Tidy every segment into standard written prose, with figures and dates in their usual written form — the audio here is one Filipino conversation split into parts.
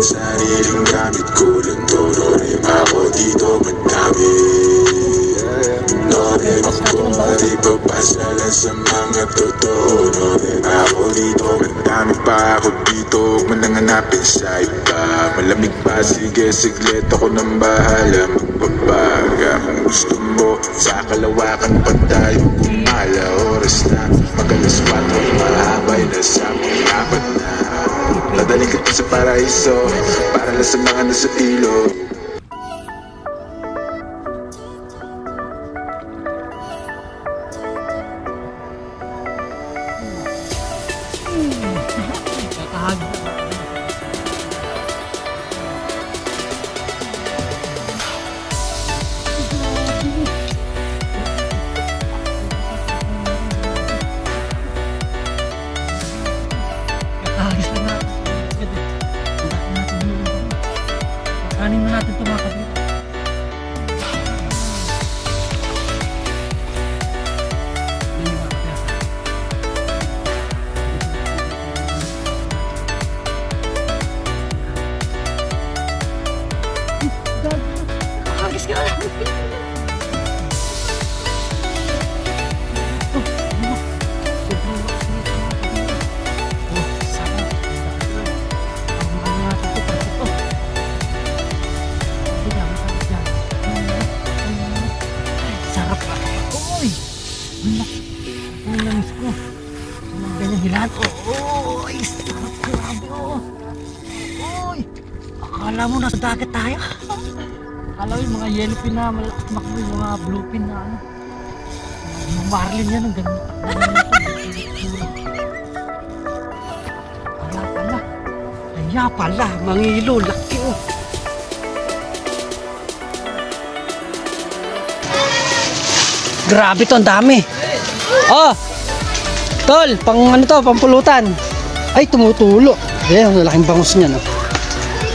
Sariling gamit ko lang to. Norim ako dito madami. Norim ako di papasala sa mga totoo. Norim ako dito madami pa ako dito. Huwag mo nang hanapin sa iba. Malamig pa, sige siglit ako nang bahala magbabaga. Kung gusto mo sa kalawakan pa tayo kumala. Oras na mag-alas 4, mahabay na sa mga apat na. Dadaling kita sa paraiso, para lang sa mga nasa ilog. Kanin na natin ito mga kapit. Nakakagis ka na. Oy, sarap, grabe oh. Oy, akala mo nasa dagat tayo. Akala mo yung mga yellow pin na malakmak mo, yung mga blue pin na ano. Yung marlin yan, ang ganda. Kaya pala, mangilo, laki oh. Grabe to, ang dami. Oh, tol, pang ano to, pampulutan. Ay, tumutulo. Ayan, ang laking bangus niya, no?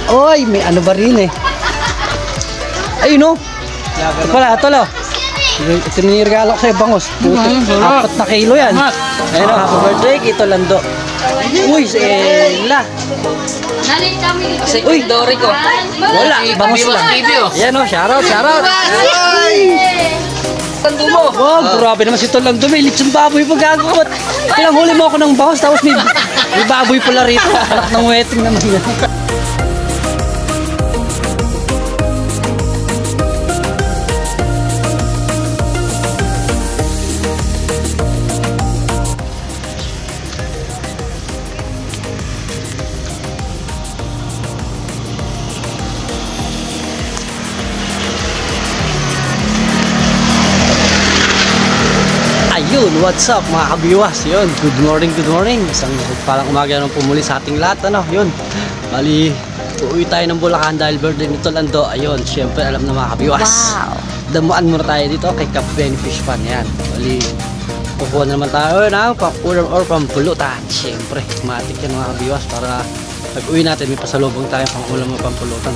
Oy, may ano ba rin eh. Ayun, no? Ito pala, tol, oh. Ito nirigalo ko sa'yo, bangus. 4 na kilo yan. Ayun, oh, happy birthday, Kito Lando. Uy, si Ella. Uy, Dori ko. Wala, bangus lang. Ayan, oh, shoutout, shoutout. Tando mo. Wow, grabe naman si Tolando. May lechon baboy pag gagawat. Kailang huli mo ako ng bangus, tapos may baboy pala rito. Anak ng wedding naman yan. Ayun, what's up mga kabiwas? Yun, good morning, good morning. Isang palang umaga nung pumuli sa ating lahat, ano? Yun, bali, uuwi tayo ng Bulacan dahil birthday ni Tolando. Ayun, syempre alam na mga kabiwas. Wow! Damuan muna tayo dito kay Cap Benny Fish Pan. Yan, bali, kukuha na naman tayo ng pang-ulam or pang-pulutan. Syempre, matik yan mga kabiwas para pag-uwi natin may pasalubong tayo pang-ulam or pang-pulutan.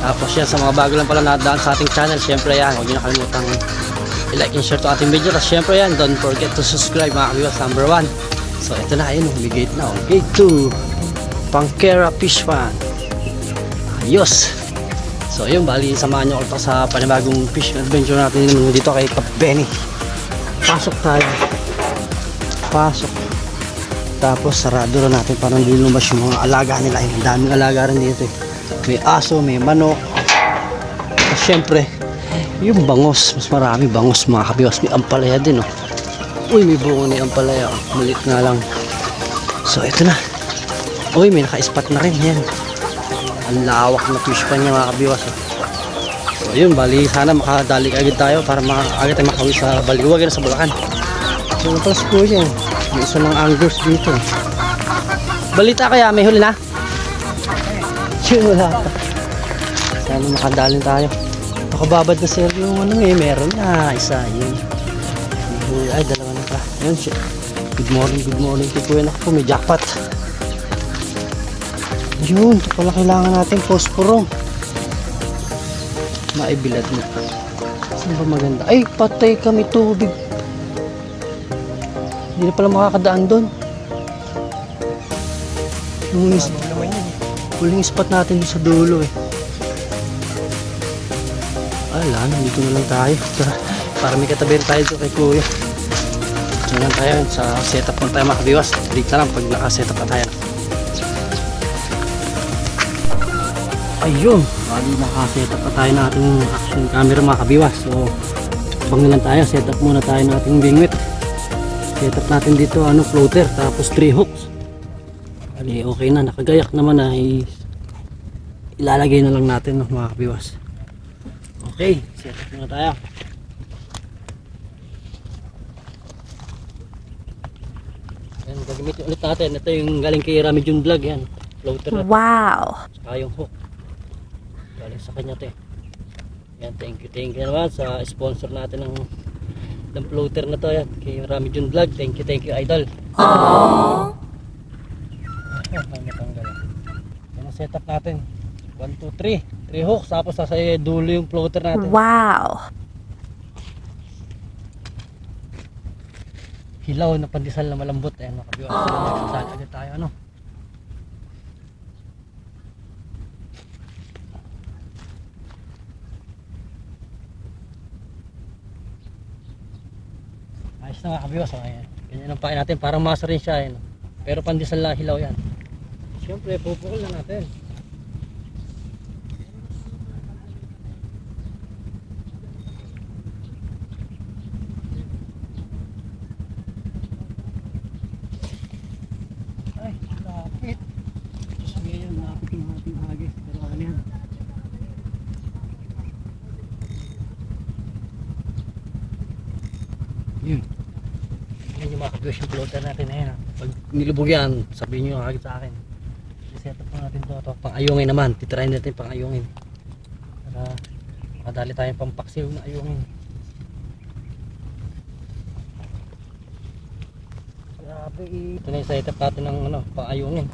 Tapos yan, sa mga bago lang pala nadaan sa ating channel, syempre yan, huwag nyo nakalimutan i-like and share to ating video. Tapos syempre yan, don't forget to subscribe mga kabiwas, number 1. So ito na, yun, may gate na. Gate 2, Pangkera Fish Pan. Ayos. So yun, bali samahan nyo ulit sa panibagong fishing adventure natin dito kay Cap Benny. Pasok tayo. Pasok. Tapos sarado na natin para hindi lumabas yung mga alaga nila. Ang daming alaga rin dito eh. May aso, may manok. Tapos syempre yung bangus, mas marami bangus mga kabiwas. May ampalaya din oh. Uy, may bungo na yung ampalaya oh. Maliit nga lang. So ito na. Uy, may naka-spot na rin yan. Ang lawak na fish pan niya mga kabiwas oh. So yun, bali sana makadali agad tayo para agad tayo makawin sa Baliguag na sa Bulacan. So tapos po yan, may isa ng anglers dito. Balita kaya, may huli na? Wala pa. Sana makadalin tayo. Nakababad na sir yung ano eh, meron na isa yun. Ay, dalawa na pa. Yun, good morning kay Kuya. Naku po, may jackpot. Yun, ito pala kailangan natin posporo. Maibilad mo. Saan ba maganda? Ay, patay kami tubig. Hindi na pala makakadaan doon. Huling spot natin sa dulo eh. Ala, nandito na lang tayo. Para may katabihan tayo doon kay Kuya. Dito lang tayo sa setup na tayo mga kabiwas. Dito lang pag naka-setup na tayo. Ayun, bali naka-setup na tayo ng ating action camera mga kabiwas. So, bangin lang tayo. Setup muna tayo ng ating bingwit. Setup natin dito floater tapos 3 hooks. Bali, okay na. Nakagayak naman na. Ilalagay na lang natin mga kabiwas. Okay, setup muna tayo. Yan, gagamitin ulit natin. Ito yung galing kay Rami June Vlog. Yan, floater natin. Wow! Saka yung hook. Galing sa kanya ito. Yan, thank you naman sa sponsor natin ng floater na to. Yan, kay Rami June Vlog. Thank you idol. Aww! Yan ang setup natin. 1, 2, 3 hooks, tapos sa dulo yung floater natin. Wow! Hilaw na pandesal na malambot. Ayan, makabiwas. Saan agad tayo ayos na makabiwas. Ayan, ganyan ang pain natin. Parang masa rin siya. Ayan. Pero pandesal na hilaw yan. Siyempre, pupukul na natin. Ay, lapit. Ngayon, lapit yung ating hagis. Pero ano yan? Yun. Yan yung mga kabiwas yung floater natin na yan. Pag nilubog yan, sabihin nyo yung hagis sa akin. Set up natin ito. Pang-ayungin naman. Titry natin pang-ayungin. Para makadali tayong pampaksiw na ayungin. Grabe ito na yung set up natin ng pang-ayungin.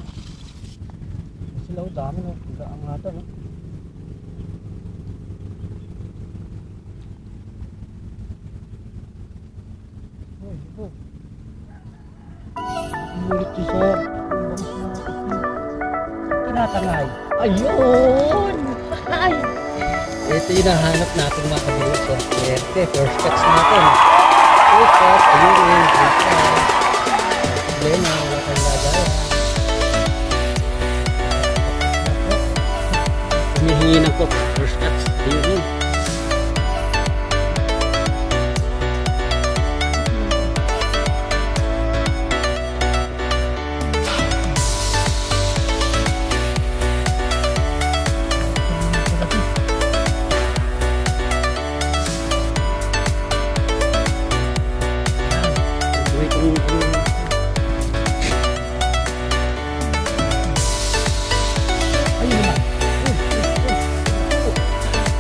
Sila dami no. Ang nga ito no. Oh. Mulit yung sa tinatangay. Ayun! Ay! Ito yung nahanap natin mga kabiwas. Swerte, first catch natin. First catch, ayun. Problema, wala kang lagay. Humihingi ng cook, first catch. Ayun.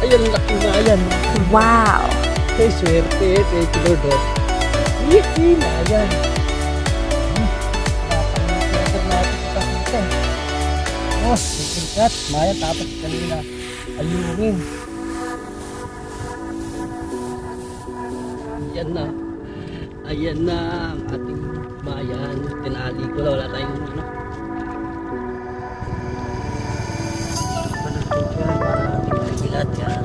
Ayun, laki na yan. Wow! Ay, swerte. Thank you, Lord. Yiki na yan. Napang-swerte natin sa kita. Oh, sikat. Maya, tapos kanina. Ayungin. Ayan na. Ayan na ang ating bayan. Tinali ko na. Wala tayong Bilat yan.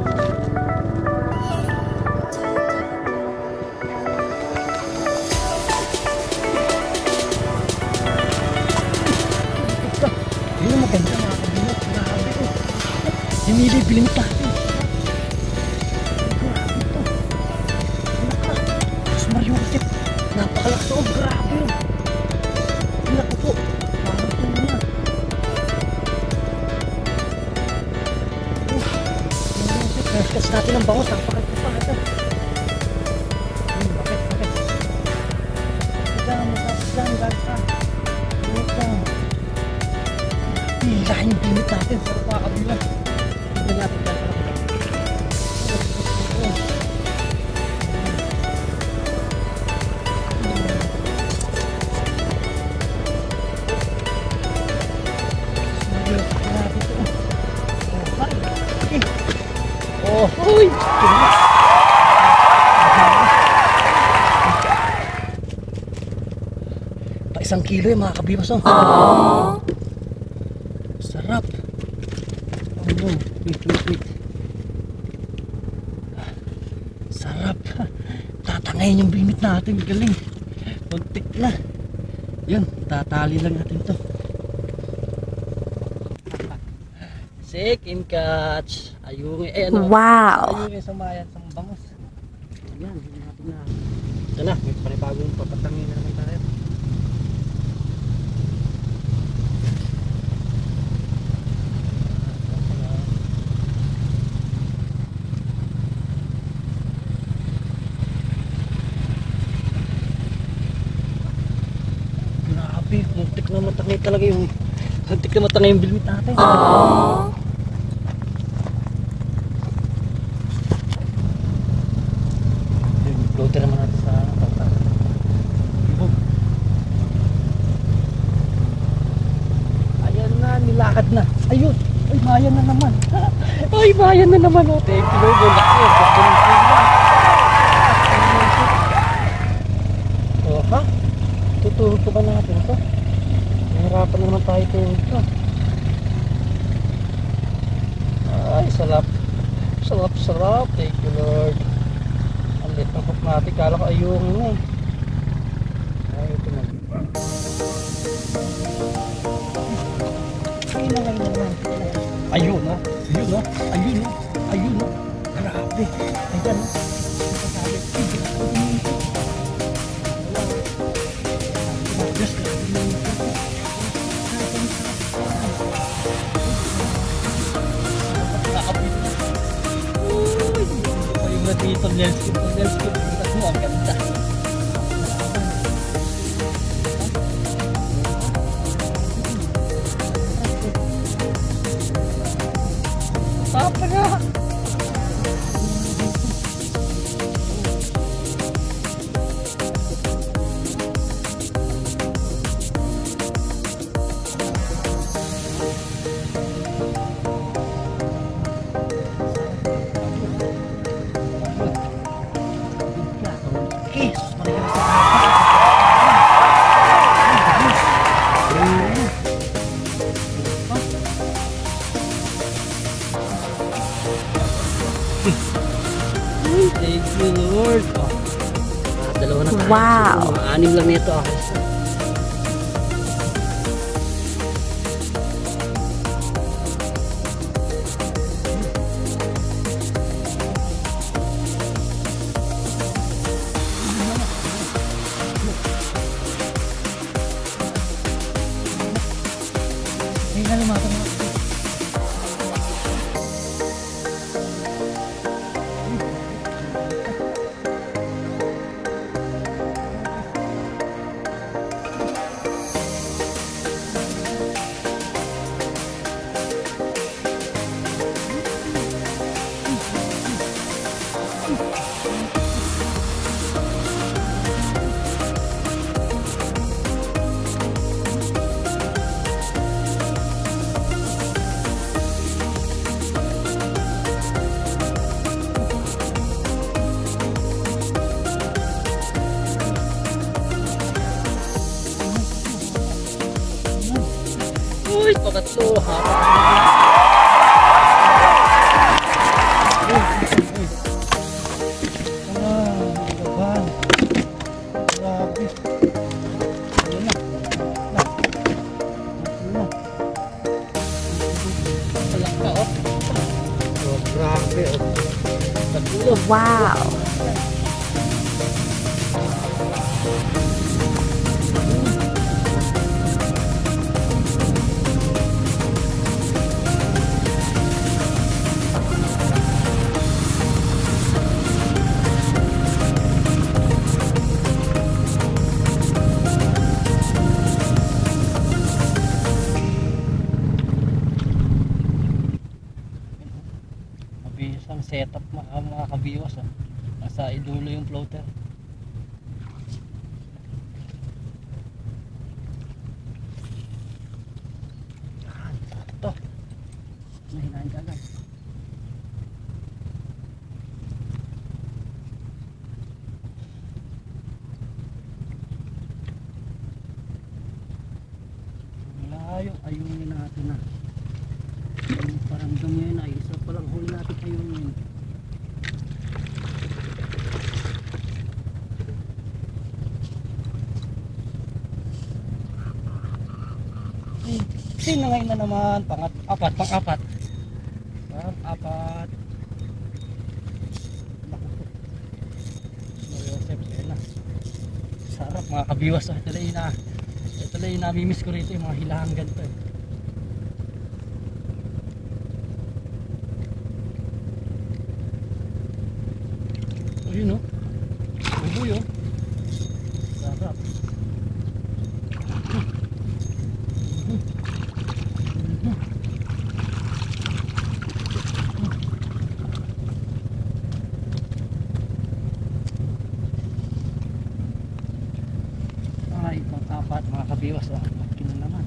Yun ang maganda mga kabilat. Grabe ko. Hinili-biling tayo. Grabe ito. Mas mariusip. Napakalakas o. Grabe yun. Naku po. Parang ito na. Kasi natin ang bangos, napakagod pa ito. Bakit? Masasyan, gasa. Hilahin yung pinit natin sa pakabila. Tignan natin dahil para Uy! Pa 1 kilo yung mga kabiwas, oh. Sarap. Oh, wait. Sarap. Tatangayin yung bimit natin. Galing. Kuntik na. Yun, tatali lang natin to. Second catch. Ayun, ano? Wow. Ayun, sa mayan, sa bangus. Yan, hindi natin na. Ito na, may panibagong papatangin na naman tayo. Grabe, muntik na matangay talaga yung muntik na matangay yung bilmit natin. Floater naman natin sa tawta. Ayan na, nilakad na. Ayun, ay mayan na naman. Ay mayan na naman. Oh, thank you Lord. Oh, ha? Tutulog pa ba natin ito? Nahirapan na naman tayo ito. Ay, sarap. Sarap. Thank you Lord. Ang lit ng hook natin. Kala ko ayun na eh. Ay, ito na. Ayun no. Ayun no. Grabe. Ayan no. Dito Nelskip mo ang ganda. Papa na. Thank you Lord. Dalawa na tayo. Wow. Mga 6 lang nito. Ay, nalumatang na. Uy, pakatlo ha. Wow. Mabisang setup mga kabiwas. Nasa idulo yung floater. Ito. Mahinahin ka agad. tayo, ayungin natin na. Yung paramdam ngayon ay isa palang huli natin ayungin. Sinangay na naman, pang-apat. Pang-apat. Sarap mga kabiwas. Ito lang yung namimiss ko rito, yung mga hilahan ganito eh. Ayun o, uboy o. Sarap. Ay, pang-apat mga kabiwas o. Malaki na naman.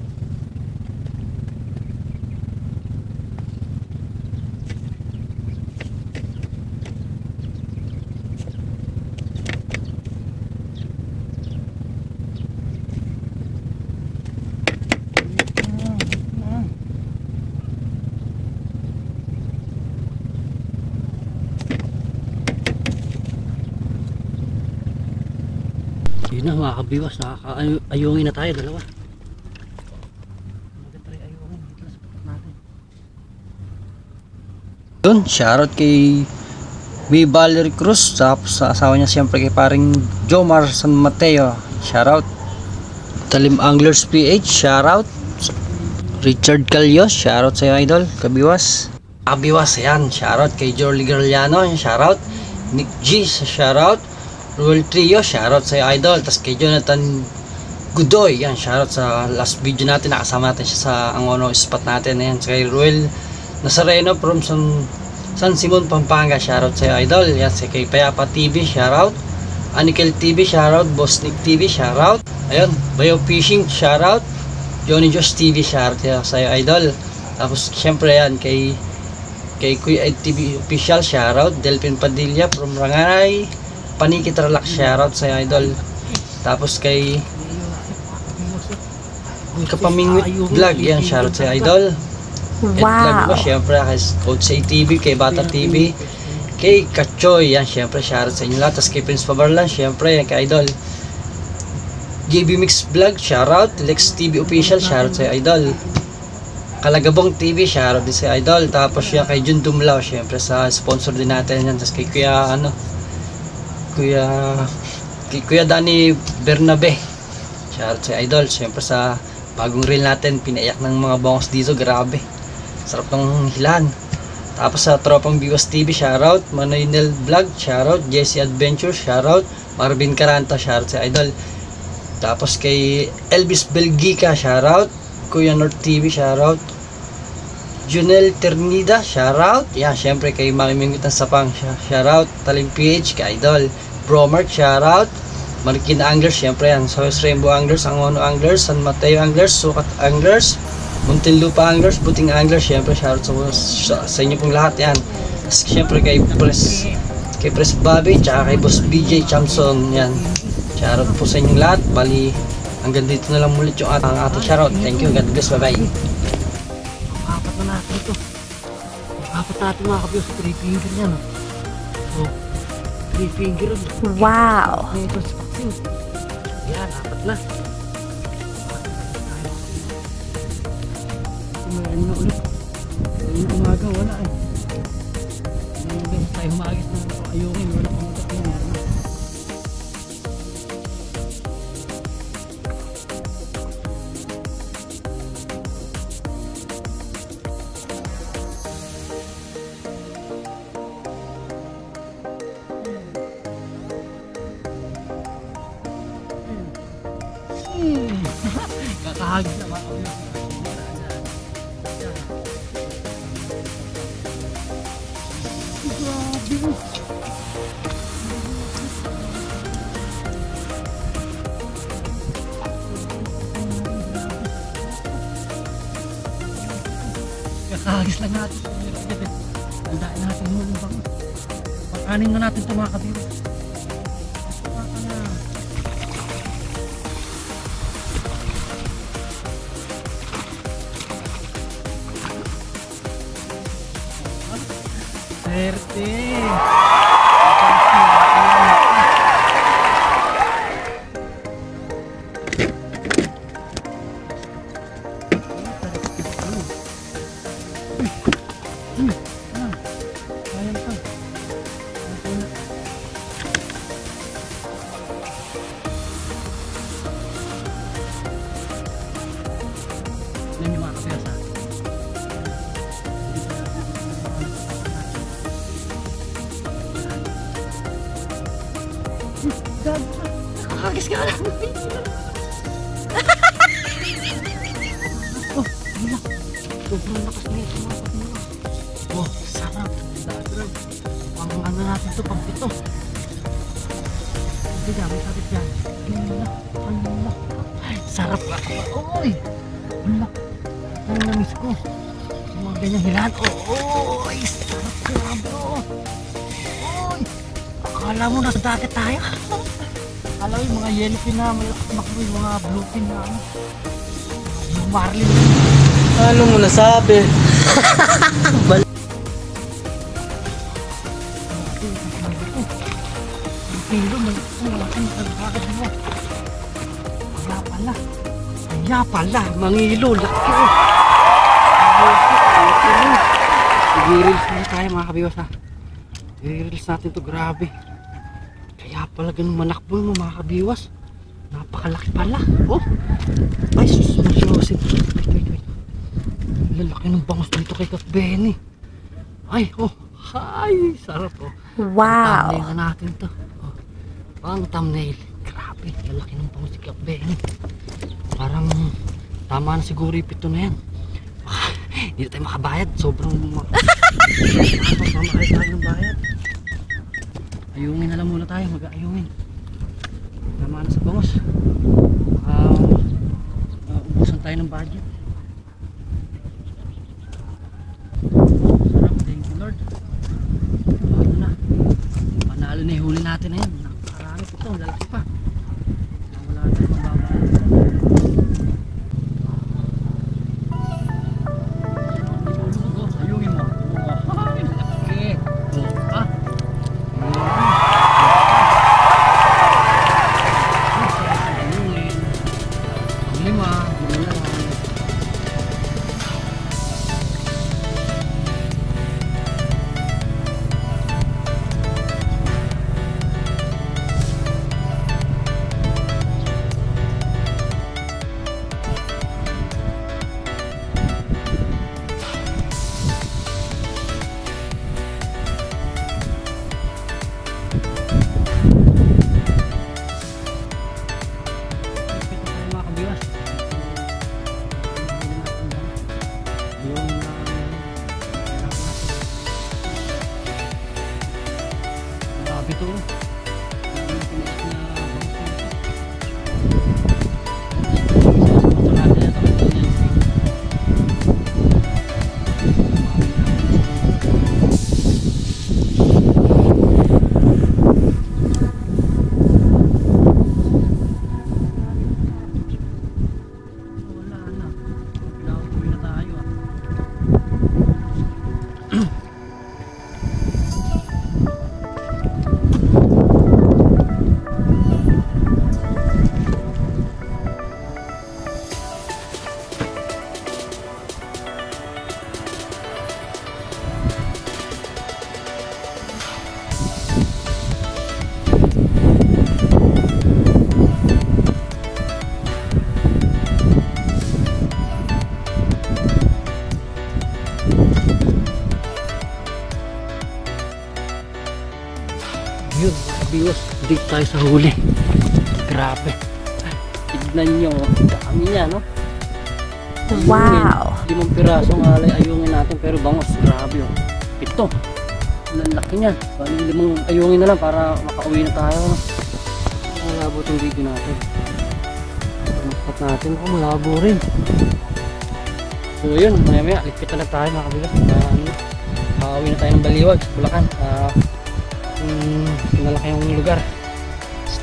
Yun na mga kabiwas, nakaka-ayungin na tayo, dalawa. Mag-try ayungin dito sa spot natin. Yun, shoutout kay B. Valerie Cruz, tapos sa asawa niya siyempre kay paring Jomar San Mateo, shoutout. Talim Anglers PH, shoutout. Richard Calio, shoutout sa iyo idol, kabiwas. Kabiwas, yan, shoutout kay Jorly Garliano, shoutout. Nick G, shoutout. Ruel Trio, shoutout sa idol. Tapos kay Jonathan Gudoy, yan, shoutout sa last video natin, nakasama natin siya sa ang spot natin. Ayan, kay Ruel Nazareno from San Simon, Pampanga, shoutout sa idol. Yan, kay Payapa TV, shoutout. Anikel TV, shoutout. Boss Nick TV, shoutout. Ayun, Bayo Fishing, shoutout. Johnny Josh TV, shoutout sa idol. Tapos syempre yan, kay Kuya Ed TV official, shoutout. Delphin Padilla from Ranganay, Panikit Relax, shoutout sa idol. Tapos kay Kapamingwit Vlog, yan, shoutout sa idol. Ed Vlog ko, syempre kay Coach Say TV, kay Bata TV, kay Kachoy, yan, syempre shoutout sa inyo lahat. Tapos kay Prince Pabarlan, syempre yan, kay idol. JB Mix Vlog, shoutout. Lex TV official, shoutout sa idol. Kalagabong TV, shoutout din sa idol. Tapos yan kay Jun Dumlao, syempre sa sponsor din natin yan. Tapos kay Kuya Danny Bernabe, shoutout sa idol. Siyempre sa bagong reel natin, pinaiyak ng mga bongos dito, grabe, sarap ng hilan. Tapos sa tropang Biwas TV, shoutout. Manoy Nel Vlog, shoutout. Jesse Adventure, shoutout. Marvin Caranta, shoutout sa idol. Tapos kay Elvis Belgica, shoutout. Kuya North TV, shoutout. Junel Ternida, shoutout. Yan, syempre kay Mami Mingwit ng Sapang, shoutout. Talim PH, kay idol. Bromark, shoutout. Marikina Anglers, syempre yan. Soyos Rainbow Anglers, Angono Anglers, San Mateo Anglers, Sukat Anglers, Muntinlupa Anglers, Buting Anglers, syempre shoutout sa inyo pong lahat yan. Syempre kay Press Bobby, tsaka kay Boss BJ Chamson, yan. Shoutout po sa inyong lahat. Bali, hanggang dito na lang ulit yung ating shoutout. Thank you, God bless, bye bye. Apat na natin ito. Apat natin mga kabiyos, 3 finger yan. So, 3 finger. Wow. Yan, apat na. Ano na ulit? Yung umaga, wala eh. Yung beses tayo humagis na ayungin, wala pang utak na meron. Kakahagis na mga kabiyos. Kakahagis lang natin. Tandaan natin mo yung pang-anin na natin ito mga kabiyos. Swerte. Nakakagis ka lang. Oh, wala. Sobrang lakas na ito mga kapatid. Oh, sarap. Sarap. Pang ano natin ito, pang pito. Hindi na, may sakit yan. Ano na. Ay, sarap ka. Oy! Wala. Ang namis ko. Yung mga ganyang hilahan. Oh, ay, sarap. Grabe, oh. Oy! Akala mo nasa dati tayo. Akala mo yung mga yellowfin na malakas yung mga bluefin na ano. Yung marlin. Ano mo nasabi? Ang pilo, malaking nagkakad mo. Kaya pala. Kaya pala, mangilo, laki oh. I-reels na tayo mga kabiwas ha. I-reels natin to, grabe. Kaya pala ganun manakbol mo mga kabiwas. Napakalaki pala. Oh. Ay, sus, masyosin. Wait. Lalaki ng bangus dito kay Kak Benny. Ay, oh. Ay, sarap oh. Wow. Thumbnail na natin to. Oh. Pang thumbnail. Grabe, lalaki ng bangus si Kak Benny. Parang tama na siguro yung pito na yan. Hindi na tayo makabayad. Sobrang mamahal tayo ng bayad. Ayungin na lang muna tayo. Mag-ayungin. Tama na sa bangus. Ubusan tayo ng budget. Sarap. Thank you Lord. Paano na? Panalo na yung huli natin na yan. Nakarami po ito. Lalaki pa. Wala tayo mababa. Ayungin mo. Ay, laki. Ah. Ito yun, kabiwas, dito tayo sa huli. Grabe. Tignan nyo, dami niya, no? Wow. 5 pirasong alay ayungin natin, pero bangos, grabe yun. Ito, ang laki niyan. Bali 5 ayungin na lang para makauwi na tayo, no? Malabo itong video natin. Maspat natin, malabo rin. So yun, maya ligpit na lang tayo mga kabigas. Makauwi na tayo ng Baliwag, Bulacan. Malaki yung lugar.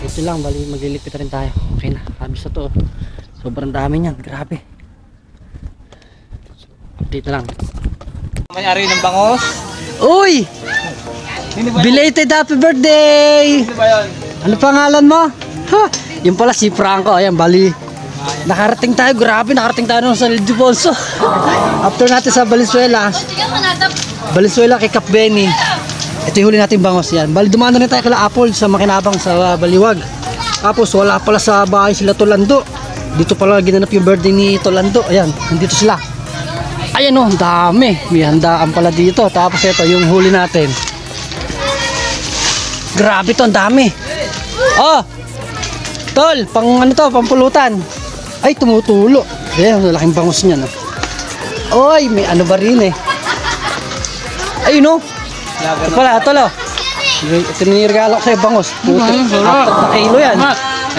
Ito lang, bali maglilipit rin tayo. Okay na, habis na to. Sobrang dami niyan, grabe. So, update na lang. May-ari ng bangos. Uy! Belated happy birthday! Ano pangalan mo? Ha? Yung pala si Franco. Ayan, bali. Nakarating tayo. Grabe, nakarating tayo ng San Ildefonso. After natin sa Valenzuela. Valenzuela kay Cap Benny. Ito yung huli natin bangos yan. Bali, dumano rin tayo kala Apple sa Makinabang sa Baliwag. Tapos wala pala sa bahay sila Tolando. Dito pala ginanap yung birthday ni Tolando. Ayan, nandito sila. Ayan o, dami. May handaan pala dito. Tapos ito yung huli natin. Grabe to, ang dami. Oh, Tol, pang ano to, pampulutan. Ay, tumutulo. Ayan, laking bangus niya, no? Oy, may ano ba rin eh. Ayun, no? Ito pala, Tol, oh. Ito nirigalo ko sa'yo, bangus. Putik, 4 na kilo yan.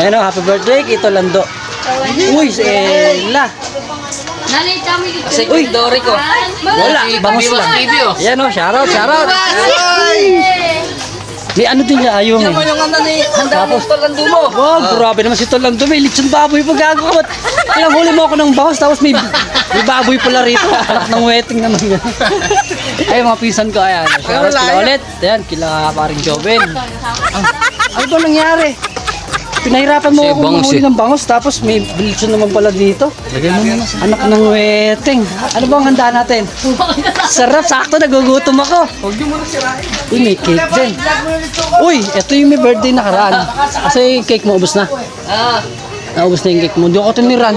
Ayan, oh, happy birthday kay Tolando. Uy, si Ella. Uy, Dori ko. Wala, bangus lang. Ayan, oh, shoutout, shoutout. May ano din niya ayong eh. Tapos Tolando mo. Wow, grabe naman si Tolando. May lechon baboy pa gago ka. Kaya huli mo ako ng bangus. Tapos may baboy pala rito. Anak ng wedding naman yan. Ay, mga pisan ko. Ayan. Shoutout kila ulit. Ayan, kila paring Joven. Ano ba nangyari? Pinahirapan mo ako mahuli ng bangus. Tapos may lechon naman pala dito. Anak ng wedding. Ano ba ang handa natin? Sarap, sakto. Nagugutom ako. Uy, may cake din. Uy, ito yung may birthday nakaraan. Kasi yung cake mo, ubos na. Naubos na yung cake mo. Hindi ako tiniran.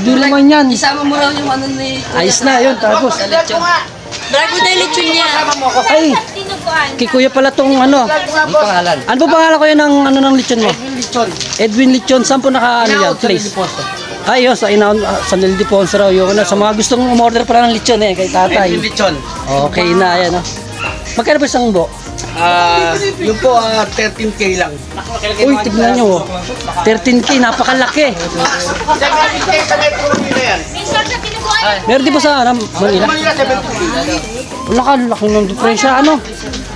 Hindi naman yan. Isama mo raw yung ano ni... Ayos na yun. Tapos, Drago na yung lechon niya. ay, kay kuya pala tong ano. Ano pangalan? Ano ba pangalan kuya ng ano ng lechon mo? Edwin Lechon. Edwin Lechon. Saan po naka ano yan? Place? Ay, yun, sa San Ildefonso raw yun. Sa mga gustong umorder pala ng lechon eh, kay tatay. Edwin Lechon. Okay na, ayan o. Magkano ba isang buo? Yun po, 13K lang. Uy, tignan nyo. 13K, napakalaki. Meron di ba sa Manila? Wala ka, laki ng diferensya. Ano?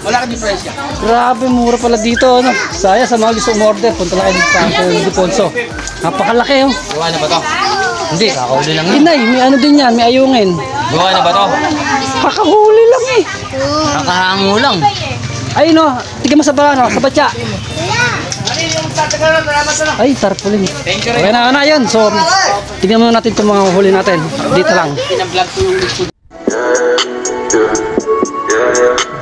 Wala ka diferensya. Grabe, mura pala dito. Ano? Saya sa mga gusto umorder. Punta lang kayo sa San Ildefonso. Napakalaki oh. Gawa na ba to? Hindi, kakahuli lang yun. Inay, may ano din yan, may ayungin. Gawa na ba to? Kakahuli lang eh. Kakahango lang. Ay no, tignan mo sa barano, sa batya. Ay, tarpaulin. Okay na yun. So, tignan mo natin itong mga huli natin. Dito lang. Pinablog ko yung Yeah, yeah, yeah.